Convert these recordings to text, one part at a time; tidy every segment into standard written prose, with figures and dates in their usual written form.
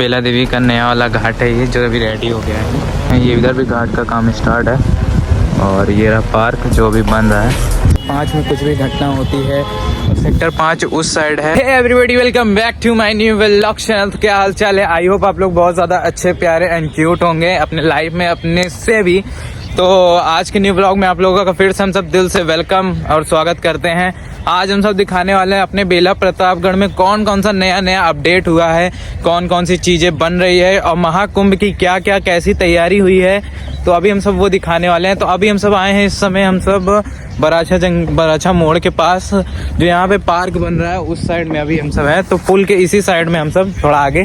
बेला देवी का नया वाला घाट है ये, जो अभी रेडी हो गया है। ये इधर भी घाट का काम स्टार्ट है और ये रहा पार्क जो अभी बन रहा है। 5 में कुछ भी घटना होती है, सेक्टर 5 उस साइड है। Hey everybody, welcome back to my new vlog channel. तो क्या हाल चाल है? आई होप आप लोग बहुत ज़्यादा अच्छे, प्यारे एंड क्यूट होंगे अपने लाइफ में, अपने से भी। तो आज के न्यू व्लॉग में आप लोगों का फिर से हम सब दिल से वेलकम और स्वागत करते हैं। आज हम सब दिखाने वाले हैं अपने बेला प्रतापगढ़ में कौन कौन सा नया नया अपडेट हुआ है, कौन कौन सी चीज़ें बन रही है और महाकुंभ की क्या क्या कैसी तैयारी हुई है। तो अभी हम सब वो दिखाने वाले हैं। तो अभी हम सब आए हैं, इस समय हम सब बराछा मोड़ के पास, जो यहाँ पे पार्क बन रहा है उस साइड में अभी हम सब है। तो पुल के इसी साइड में हम सब थोड़ा आगे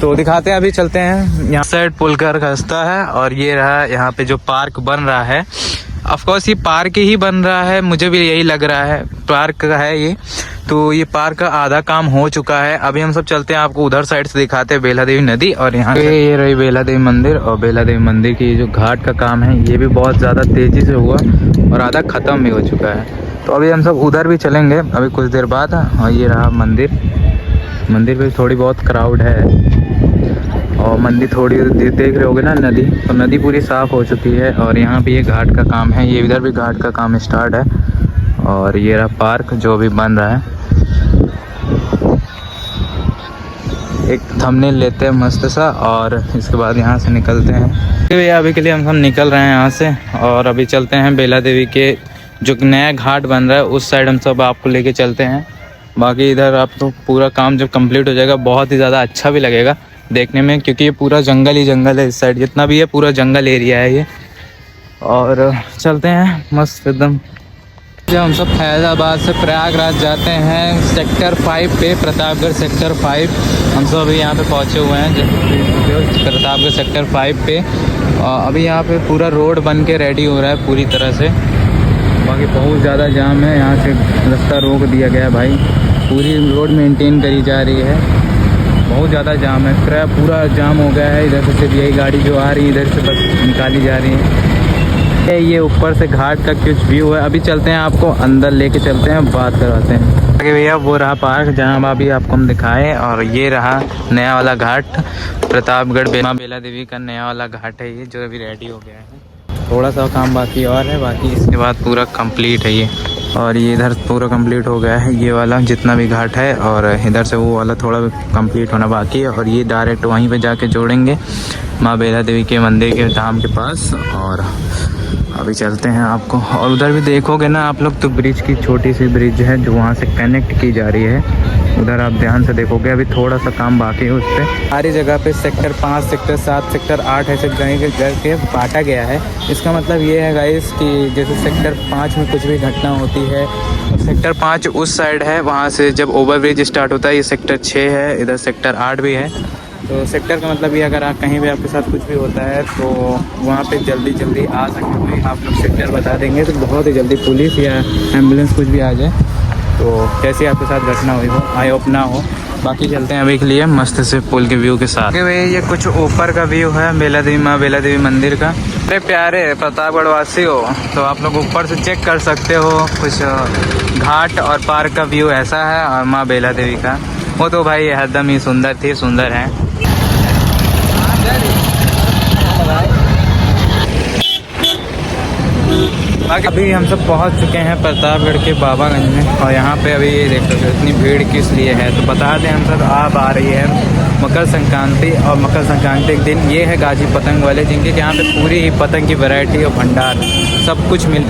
तो दिखाते हैं। अभी चलते हैं, यहाँ साइड पुल का रास्ता है और ये रहा यहाँ पे जो पार्क बन रहा है। ऑफकोर्स ये पार्क ही बन रहा है, मुझे भी यही लग रहा है पार्क का है ये। तो ये पार्क का आधा काम हो चुका है। अभी हम सब चलते हैं, आपको उधर साइड से दिखाते हैं बेला देवी नदी। और यहाँ ये रही बेला देवी मंदिर, और बेला देवी मंदिर की जो घाट का काम है ये भी बहुत ज़्यादा तेज़ी से हुआ और आधा ख़त्म भी हो चुका है। तो अभी हम सब उधर भी चलेंगे अभी कुछ देर बाद। और ये रहा मंदिर, मंदिर पे थोड़ी बहुत क्राउड है और मंदिर थोड़ी देख रहे होगे ना नदी, तो नदी पूरी साफ़ हो चुकी है। और यहाँ पे ये घाट का काम है, ये इधर भी घाट का काम स्टार्ट है। और ये रहा पार्क जो अभी बन रहा है। एक थंबनेल लेते हैं मस्त सा और इसके बाद यहाँ से निकलते हैं। तो ये अभी के लिए हम सब निकल रहे हैं यहाँ से और अभी चलते हैं बेला देवी के जो नया घाट बन रहा है उस साइड हम सब आपको लेके चलते हैं। बाकी इधर आप तो पूरा काम जब कंप्लीट हो जाएगा बहुत ही ज़्यादा अच्छा भी लगेगा देखने में, क्योंकि ये पूरा जंगल ही जंगल है। इस साइड जितना भी है पूरा जंगल एरिया है ये। और चलते हैं मस्त एकदम। जब हम सब फैज़ाबाद से प्रयागराज जाते हैं सेक्टर 5 पे, प्रतापगढ़ सेक्टर 5 हम सब अभी यहाँ पे पहुँचे हुए हैं जो प्रतापगढ़ सेक्टर 5 पे। अभी यहाँ पे पूरा रोड बन के रेडी हो रहा है पूरी तरह से। बाकी बहुत ज़्यादा जाम है, यहाँ से रास्ता रोक दिया गया भाई, पूरी रोड मेंटेन करी जा रही है। बहुत ज़्यादा जाम है, पूरा जाम हो गया है। इधर से सिर्फ यही गाड़ी जो आ रही है इधर से बस निकाली जा रही है। ये ऊपर से घाट का कुछ व्यू है। अभी चलते हैं, आपको अंदर लेके चलते हैं, बात करवाते हैं। आगे भैया वो रहा पार्क जहाँ अभी आपको हम दिखाएं। और ये रहा नया वाला घाट, प्रतापगढ़ बेला देवी का नया वाला घाट है ये, जो अभी रेडी हो गया है। थोड़ा सा काम बाकी और है, बाकी इसके बाद पूरा कंप्लीट है ये। और ये इधर पूरा कंप्लीट हो गया है ये वाला जितना भी घाट है, और इधर से वो वाला थोड़ा कंप्लीट होना बाकी है। और ये डायरेक्ट वहीं पे जाके जोड़ेंगे माँ बेला देवी के मंदिर के धाम के पास। और अभी चलते हैं आपको, और उधर भी देखोगे ना आप लोग तो ब्रिज की छोटी सी ब्रिज है जो वहाँ से कनेक्ट की जा रही है, उधर आप ध्यान से देखोगे। अभी थोड़ा सा काम बाकी है उस पर। सारी जगह पे सेक्टर 5, सेक्टर 7, सेक्टर 8 ऐसे करके बांटा गया है। इसका मतलब ये है गाइस कि जैसे सेक्टर 5 में कुछ भी घटना होती है, सेक्टर 5 उस साइड है, वहाँ से जब ओवरब्रिज स्टार्ट होता है। ये सेक्टर 6 है, इधर सेक्टर 8 भी है। तो सेक्टर का मतलब ये अगर आप कहीं भी आपके साथ कुछ भी होता है तो वहाँ पे जल्दी आ सकते हो। आप लोग सेक्टर बता देंगे तो बहुत ही जल्दी पुलिस या एम्बुलेंस कुछ भी आ जाए तो कैसी आपके साथ घटना हुई हो, आई होप ना हो। बाकी चलते हैं अभी के लिए मस्त से पुल के व्यू के साथ। भाई ये कुछ ऊपर का व्यू है बेला देवी माँ बेला देवी मंदिर का। अरे प्यारे प्रतापगढ़ वासी हो तो आप लोग ऊपर से चेक कर सकते हो, कुछ घाट और पार्क का व्यू ऐसा है। और माँ बेला देवी का वो तो भाई एकदम ही सुंदर थी, सुंदर है। अभी हम सब पहुंच चुके हैं प्रतापगढ़ के बाबागंज में। और यहाँ पे अभी ये देख सकते हो इतनी भीड़ किस लिए है। तो बता दें हम सब आप आ रही है मकर संक्रांति, और मकर संक्रांति के दिन ये है गाजी पतंग वाले, जिनके यहाँ पे पूरी ही पतंग की वैरायटी और भंडार सब कुछ मिल।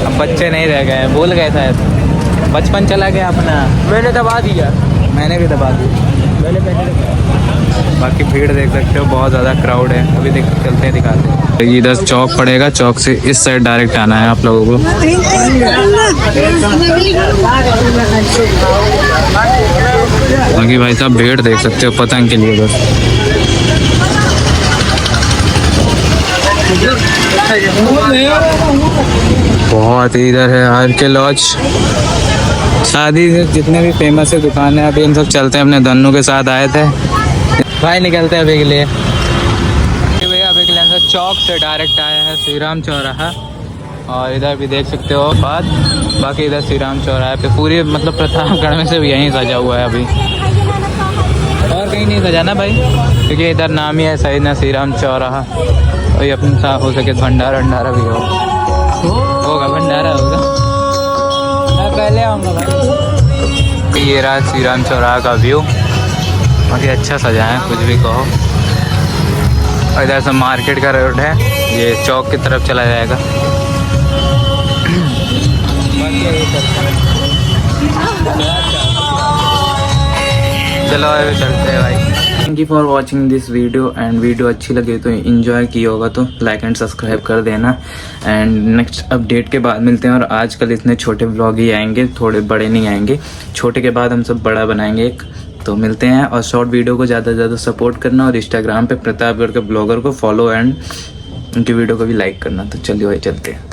अब बच्चे नहीं रह गए, भूल गए शायद, बचपन चला गया अपना। मैंने दबा दिया, मैंने भी दबा दी। मैंने पहले। बाकी भीड़ देख सकते हो, बहुत ज़्यादा क्राउड है। अभी चलते हैं, दिखाते हैं। इधर चौक पड़ेगा, चौक से इस साइड डायरेक्ट आना है आप लोगों को। बाकी भाई साहब भीड़ देख सकते हो पतंग के लिए बस। बहुत इधर है आर के लॉज, शादी से जितने भी फेमस है दुकान है। अभी हम सब चलते हैं, अपने धन्नू के साथ आए थे भाई, निकलते हैं अभी के लिए। भैया अभी के लिए हम सब चौक से डायरेक्ट आए हैं श्री राम चौराहा। और इधर भी देख सकते हो बात, बाकी इधर श्री राम चौराहे पे पूरी मतलब प्रतापगढ़ में से भी यहीं सजा हुआ है अभी। और कहीं ही नहीं सजाना भाई, क्योंकि इधर नाम ही है शहीद नसीराम चौराहा। और ये अपने साथ हो सके भंडारा भंडारा भी होगा, भंडारा होगा। मैं पहले आऊँगा भाई। ये रहा श्री राम चौराहा का व्यू, काफ़ी अच्छा सजा है, कुछ भी कहो। और इधर से मार्केट का रोड है, ये चौक की तरफ चला जाएगा। चलो अभी चलते हैं भाई। Thank you for watching this video, and video अच्छी लगे तो एंजॉय किया होगा तो लाइक एंड सब्सक्राइब कर देना। एंड नेक्स्ट अपडेट के बाद मिलते हैं। और आजकल इतने छोटे ब्लॉग ही आएंगे, थोड़े बड़े नहीं आएंगे। छोटे के बाद हम सब बड़ा बनाएंगे एक, तो मिलते हैं। और शॉर्ट वीडियो को ज़्यादा से ज़्यादा सपोर्ट करना, और इंस्टाग्राम पे प्रतापगढ़ के ब्लॉगर को फॉलो एंड उनकी वीडियो को भी लाइक करना। तो चलिए भाई चलते हैं।